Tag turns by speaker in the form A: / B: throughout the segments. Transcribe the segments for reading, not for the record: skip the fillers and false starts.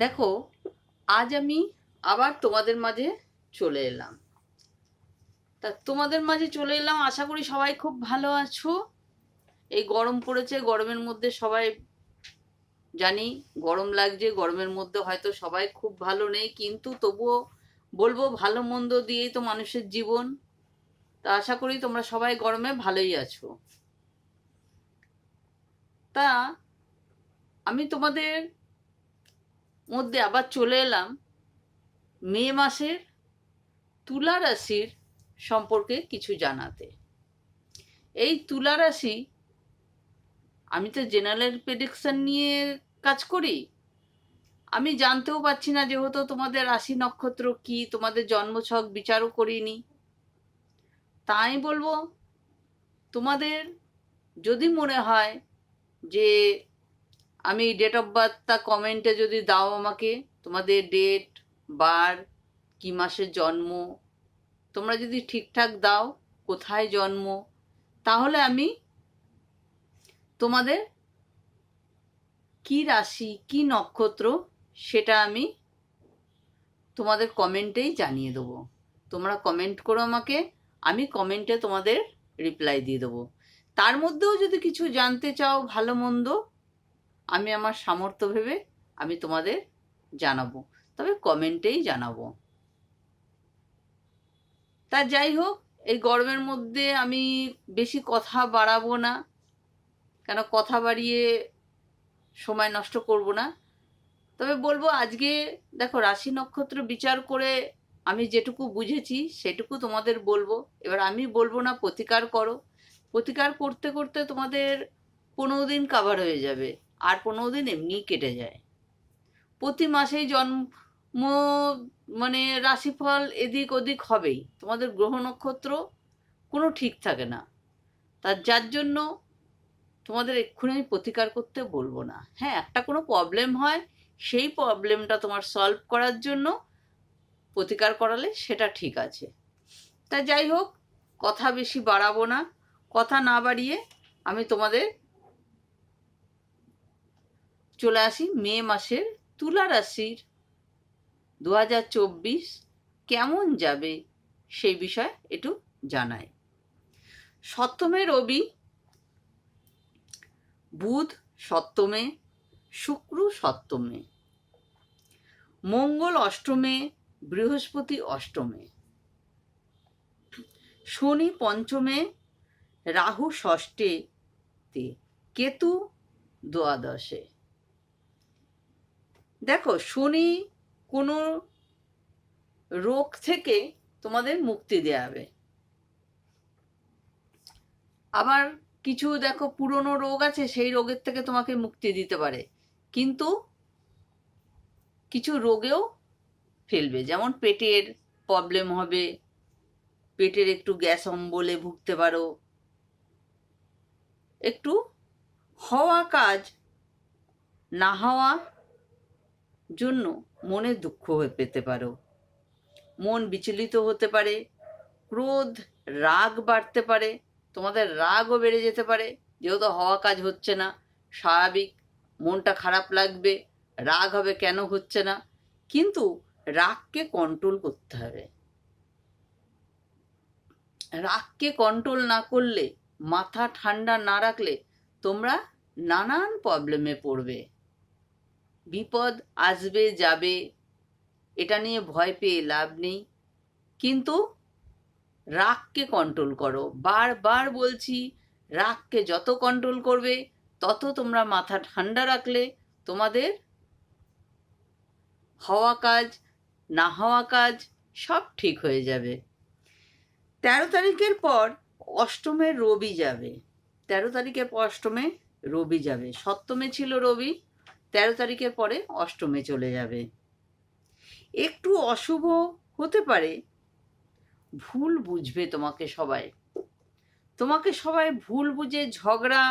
A: দেখো, আজ আমি আবার তোমাদের মাঝে চলে এলাম। তোমাদের মাঝে চলে এলাম, আশা করি সবাই খুব ভালো আছো। এই গরম পড়েছে, গরমের মধ্যে সবাই জানি গরম লাগছে, গরমের মধ্যে হয়তো সবাই খুব ভালো নেই, কিন্তু তবুও বলবো ভালো মন্দ দিয়েই তো মানুষের জীবন। আশা করি তোমরা সবাই গরমে ভালোই আছো। তা আমি তোমাদের মধ্যে আবার চলে এলাম মে মাসের তুলা রাশির সম্পর্কে কিছু জানাতে। এই তুলা রাশি, আমি তো জেনারেল প্রেডিকশন নিয়ে কাজ করি, আমি জানতেও পারছি না যেহেতু তোমাদের রাশি নক্ষত্র কি, তোমাদের জন্মছক বিচারও করিনি। তাই বলবো, তোমাদের যদি মনে হয় যে আমি ডেট অফ বার্থটা কমেন্টে যদি দাও আমাকে, তোমাদের ডেট, বার, কি মাসের জন্ম তোমরা যদি ঠিকঠাক দাও, কোথায় জন্ম, তাহলে আমি তোমাদের কি রাশি কি নক্ষত্র সেটা আমি তোমাদের কমেন্টেই জানিয়ে দেবো। তোমরা কমেন্ট করো আমাকে, আমি কমেন্টে তোমাদের রিপ্লাই দিয়ে দেবো। তার মধ্যেও যদি কিছু জানতে চাও ভালো মন্দ, আমি আমার সামর্থ্য ভেবে আমি তোমাদের জানাবো, তবে কমেন্টেই জানাবো। তা যাই হোক, এই গরমের মধ্যে আমি বেশি কথা বাড়াবো না, কেন কথা বাড়িয়ে সময় নষ্ট করব না। তবে বলবো, আজকে দেখো রাশি নক্ষত্র বিচার করে আমি যেটুকু বুঝেছি সেটুকু তোমাদের বলবো। এবার আমি বলবো না প্রতিকার করো, প্রতিকার করতে করতে তোমাদের 15 দিন কাভার হয়ে যাবে, আর 15 দিন এমনি কেটে যায়। প্রতি মাসেই জন্ম মানে রাশিফল এদিক ওদিক হবেই, তোমাদের গ্রহ নক্ষত্র কোনো ঠিক থাকে না। যার জন্য তোমাদের এক্ষুনি আমি প্রতিকার করতে বলবো না। হ্যাঁ, একটা কোনো প্রবলেম হয়, সেই প্রবলেমটা তোমার সলভ করার জন্য প্রতিকার করালে সেটা ঠিক আছে। তা যাই হোক, কথা বেশি বাড়াবো না, কথা না বাড়িয়ে আমি তোমাদের চলে আসি মে মাসের তুলা রাশির 2024 কেমন যাবে সেই বিষয়ে একটু জানাই। সপ্তমে রবি, বুধ সপ্তমে, শুক্র সপ্তমে, মঙ্গল অষ্টমে, বৃহস্পতি অষ্টমে, শনি পঞ্চমে, রাহু ষষ্ঠে, কেতু দ্বাদশে। দেখো, শনি কোনো রোগ থেকে তোমাদের মুক্তি দেওয়াবে, আবার কিছু দেখো পুরনো রোগ আছে, সেই রোগের থেকে তোমাকে মুক্তি দিতে পারে, কিন্তু কিছু রোগেও ফেলবে, যেমন পেটের প্রবলেম হবে, পেটের একটু গ্যাস অম্বলে ভুগতে পারো, একটু হওয়া কাজ না হওয়া জন্য মনে দুঃখ পেতে পারো, মন বিচলিত হতে পারে, ক্রোধ রাগ বাড়তে পারে, তোমাদের রাগও বেড়ে যেতে পারে, যেহেতু হওয়া কাজ হচ্ছে না। স্বাভাবিক মনটা খারাপ লাগবে, রাগ হবে কেন হচ্ছে না, কিন্তু রাগকে কন্ট্রোল করতে হবে। রাগকে কন্ট্রোল না করলে, মাথা ঠান্ডা না রাখলে তোমরা নানান প্রবলেমে পড়বে। বিপদ আসবে যাবে, এটা নিয়ে ভয় পেয়ে লাভ নেই, কিন্তু রাগকে কন্ট্রোল করো। বারবার বলছি, রাগকে যত কন্ট্রোল করবে তত তোমরা মাথা ঠান্ডা রাখলে তোমাদের হওয়া কাজ না হওয়া কাজ সব ঠিক হয়ে যাবে। 13 তারিখের পর অষ্টমে রবি যাবে, 13 তারিখের পর অষ্টমে রবি যাবে। সপ্তমে ছিল রবি, 13 তারিখের পরে অষ্টমে চলে যাবে। একটু অশুভ হতে পারে, ভুল বুঝবে তোমাকে সবাই ভুল বুঝে ঝগড়া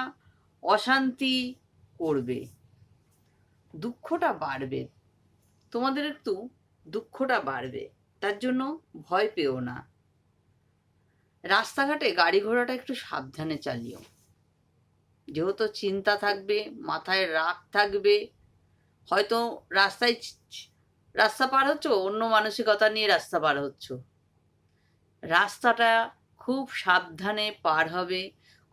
A: অশান্তি করবে, দুঃখটা বাড়বে, তোমাদের একটু দুঃখটা বাড়বে, তার জন্য ভয় পেও না। রাস্তাঘাটে গাড়ি ঘোড়াটা একটু সাবধানে চালিও, যেহেতু চিন্তা থাকবে, মাথায় রাগ থাকবে, হয়তো রাস্তা পার হচ্ছ, অন্য মানসিকতা নিয়ে রাস্তা পার হচ্ছ। রাস্তাটা খুব সাবধানে পার হবে,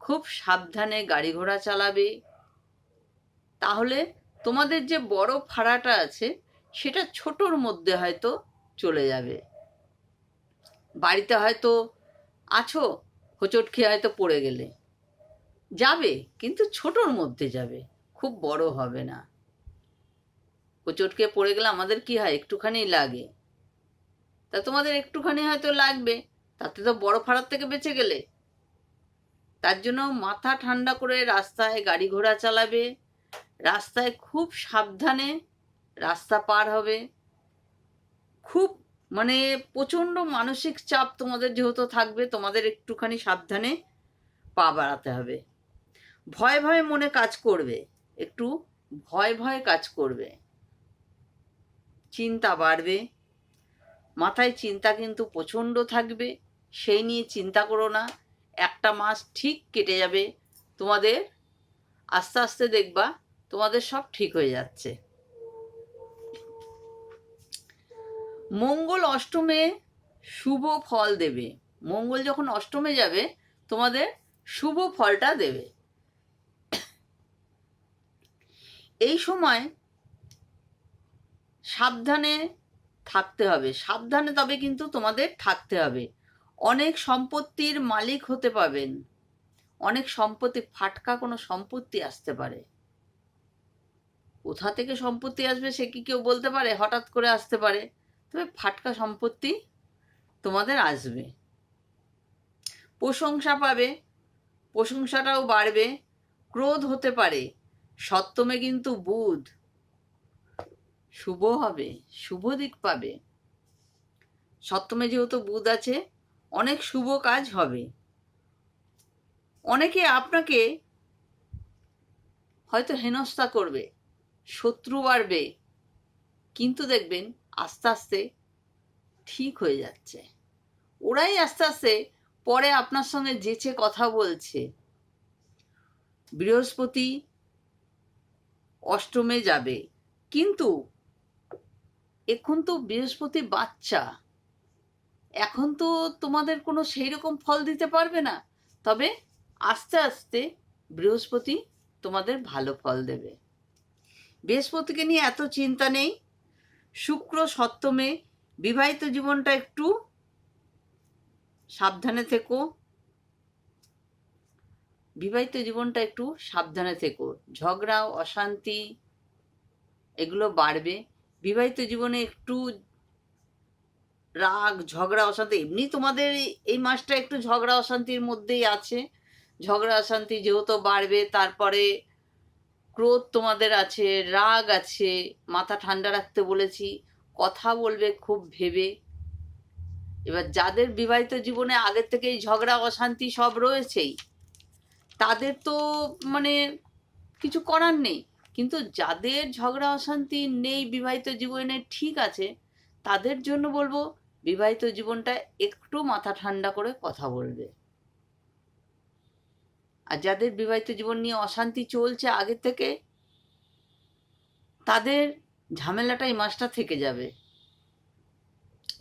A: খুব সাবধানে গাড়ি ঘোড়া চালাবে, তাহলে তোমাদের যে বড় ফাড়াটা আছে সেটা ছোটোর মধ্যে হয়তো চলে যাবে। বাড়িতে হয়তো আছো, হোঁচট খেয়ে হয়তো পড়ে গেলে, যাবে কিন্তু ছোটোর মধ্যে যাবে, খুব বড় হবে না। হোঁচট খেয়ে পড়ে গেলে আমাদের কি হয়, একটুখানি লাগে, তা তোমাদের একটুখানি হয়তো লাগবে, তাতে তো বড় ফাড়ার থেকে বেঁচে গেলে। তার জন্য মাথা ঠান্ডা করে রাস্তায় গাড়ি ঘোড়া চালাবে, রাস্তায় খুব সাবধানে রাস্তা পার হবে। খুব মানে প্রচণ্ড মানসিক চাপ তোমাদের যেহেতু থাকবে, তোমাদের একটুখানি সাবধানে পা বাড়াতে হবে। ভয় ভয় মনে কাজ করবে, একটু ভয় ভয় কাজ করবে, চিন্তা বাড়বে, মাথায় চিন্তা কিন্তু প্রচণ্ড থাকবে। সেই নিয়ে চিন্তা করো না, একটা মাস ঠিক কেটে যাবে তোমাদের, আস্তে আস্তে দেখবা তোমাদের সব ঠিক হয়ে যাচ্ছে। মঙ্গল অষ্টমে শুভ ফল দেবে। মঙ্গল যখন অষ্টমে যাবে তোমাদের শুভ ফলটা দেবে। এই সময় সাবধানে থাকতে হবে, সাবধানে তবে কিন্তু তোমাদের থাকতে হবে। অনেক সম্পত্তির মালিক হতে পারবেন, অনেক সম্পত্তি, ফাটকা কোনো সম্পত্তি আসতে পারে। কোথা থেকে সম্পত্তি আসবে সে কি কেউ বলতে পারে? হঠাৎ করে আসতে পারে, তবে ফাটকা সম্পত্তি তোমাদের আসবে। প্রশংসা পাবে, প্রশংসাটাও বাড়বে। ক্রোধ হতে পারে, সপ্তমে কিন্তু বুধ, শুভ হবে, শুভ দিক পাবে। সপ্তমে যেহেতু বুধ আছে, অনেক শুভ কাজ হবে। অনেকে আপনাকে হয়তো হেনস্থা করবে, শত্রু বাড়বে, কিন্তু দেখবেন আস্তে আস্তে ঠিক হয়ে যাচ্ছে। ওরাই আস্তে আস্তে পরে আপনার সঙ্গে যেচে কথা বলছে। বৃহস্পতি অষ্টমে যাবে, কিন্তু এখন তো বৃহস্পতি বাচ্চা, এখন তো তোমাদের কোনো সেই রকম ফল দিতে পারবে না, তবে আস্তে আস্তে বৃহস্পতি তোমাদের ভালো ফল দেবে। বৃহস্পতিকে নিয়ে এত চিন্তা নেই। শুক্র সপ্তমে, বিবাহিত জীবনটা একটু সাবধানে থেকো, বিবাহিত জীবনটা একটু সাবধানে থেকো। ঝগড়া অশান্তি এগুলো বাড়বে। বিবাহিত জীবনে একটু রাগ ঝগড়া অশান্তি, এমনি তোমাদের এই মাসটা একটু ঝগড়া অশান্তির মধ্যেই আছে। ঝগড়া অশান্তি যেহেতু বাড়বে, তারপরে ক্রোধ তোমাদের আছে, রাগ আছে, মাথা ঠান্ডা রাখতে বলেছি, কথা বলবে খুব ভেবে। এবার যাদের বিবাহিত জীবনে আগের থেকেই ঝগড়া অশান্তি সব রয়েছেই, তাদের তো মানে কিছু করার নেই, কিন্তু যাদের ঝগড়া অশান্তি নেই বিবাহিত জীবনে, ঠিক আছে, তাদের জন্য বলবো বিবাহিত জীবনটা একটু মাথা ঠান্ডা করে কথা বলবে। আর যাদের বিবাহিত জীবন নিয়ে অশান্তি চলছে আগে থেকে, তাদের ঝামেলাটা এই মাসটা থেকে যাবে।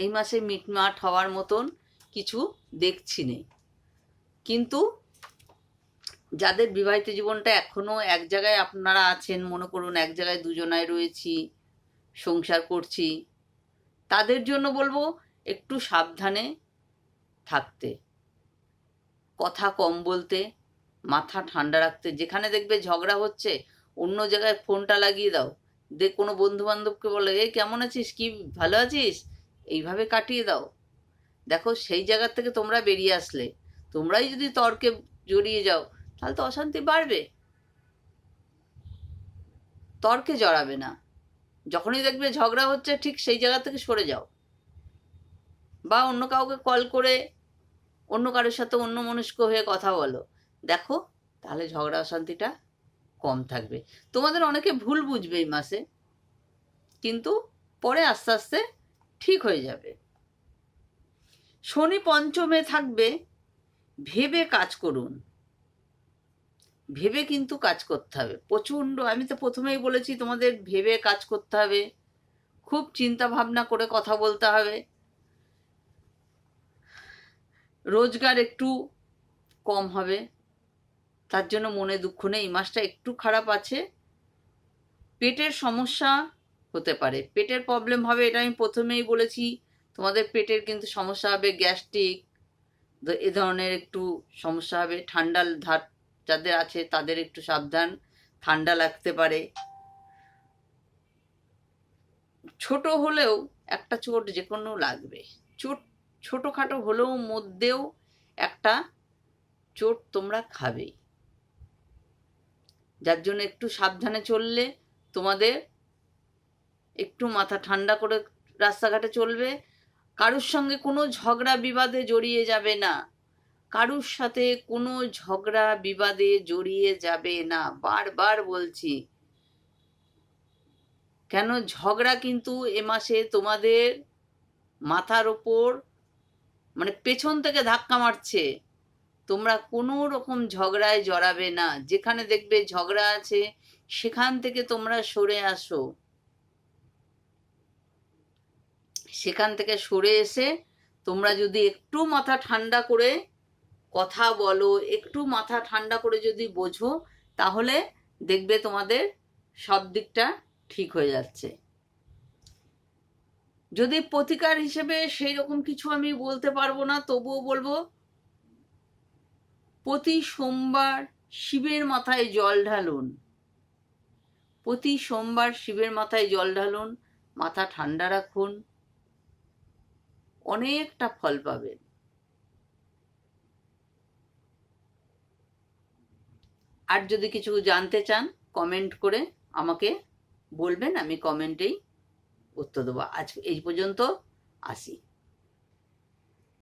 A: এই মাসে মিটমাট হওয়ার মতন কিছু দেখছি নেই। কিন্তু যাদের বিবাহিত জীবনটা এখনো এক জায়গায় আপনারা আছেন, মনে করুন এক জায়গায় দুজনায় রয়েছি, সংসার করছি, তাদের জন্য বলবো একটু সাবধানে থাকতে, কথা কম বলতে, মাথা ঠান্ডা রাখতে। যেখানে দেখবে ঝগড়া হচ্ছে, অন্য জায়গায় ফোনটা লাগিয়ে দাও, কোনো বন্ধু বান্ধবকে বলে, এই কেমন আছিস, কি ভালো আছিস, এইভাবে কাটিয়ে দাও। দেখো সেই জায়গা থেকে তোমরা বেরিয়ে আসলে, তোমরাই যদি তর্কে জড়িয়ে যাও তাহলে তো অশান্তি বাড়বে। তর্কে জড়াবে না, যখনই দেখবে ঝগড়া হচ্ছে ঠিক সেই জায়গা থেকে সরে যাও, বা অন্য কাউকে কল করে অন্য কারোর সাথে অন্য মনস্ক হয়ে কথা বলো। দেখো তাহলে ঝগড়া অশান্তিটা কম থাকবে। তোমাদের অনেকে ভুল বুঝবে এই মাসে, কিন্তু পরে আস্তে আস্তে ঠিক হয়ে যাবে। শনি পঞ্চমে থাকবে, ভেবে কাজ করুন, ভেবে কিন্তু কাজ করতে হবে প্রচণ্ড। আমি তো প্রথমেই বলেছি তোমাদের ভেবে কাজ করতে হবে, খুব চিন্তা ভাবনা করে কথা বলতে হবে। রোজগার একটু কম হবে, তার জন্য মনে দুঃখ নেই। এই মাসটা একটু খারাপ আছে, পেটের সমস্যা হতে পারে, পেটের প্রবলেম হবে, এটা আমি প্রথমেই বলেছি। তোমাদের পেটের কিন্তু সমস্যা হবে, গ্যাস্ট্রিক এ ধরনের একটু সমস্যা হবে। ঠান্ডার ধাত যাদের আছে তাদের একটু সাবধান, ঠান্ডা লাগতে পারে। ছোট হলেও একটা চোট যে কোনো লাগবে, চোট ছোটোখাটো হলেও মধ্যেও একটা চোট তোমরা খাবেই, যার জন্য একটু সাবধানে চললে তোমাদের একটু মাথা ঠান্ডা করে রাস্তাঘাটে চলবে। কারুর সঙ্গে কোনো ঝগড়া বিবাদে জড়িয়ে যাবে না, কারুর সাথে কোনো ঝগড়া বিবাদে জড়িয়ে যাবে না, বারবার বলছি। কেন ঝগড়া কিন্তু এ মাসে তোমাদের মাথার ওপর মানে পেছন থেকে ধাক্কা মারছে, তোমরা কোনো রকম ঝগড়ায় জড়াবে না। যেখানে দেখবে ঝগড়া আছে সেখান থেকে তোমরা সরে আসো, সেখান থেকে সরে এসে তোমরা যদি একটু মাথা ঠান্ডা করে কথা বলো, একটু মাথা ঠান্ডা করে যদি বোঝো, তাহলে দেখবে তোমাদের সব দিকটা ঠিক হয়ে যাচ্ছে। যদি প্রতিকার হিসেবে সেই রকম কিছু আমি বলতে পারবো না, তবুও বলবো প্রতি সোমবার শিবের মাথায় জল ঢালুন, প্রতি সোমবার শিবের মাথায় জল ঢালুন, মাথা ঠান্ডা রাখুন, অনেকটা ফল পাবেন। আর যদি কিছু জানতে চান কমেন্ট করে আমাকে বলবেন, আমি কমেন্টেই উত্তর দেবো। আজ এই পর্যন্ত, আসি।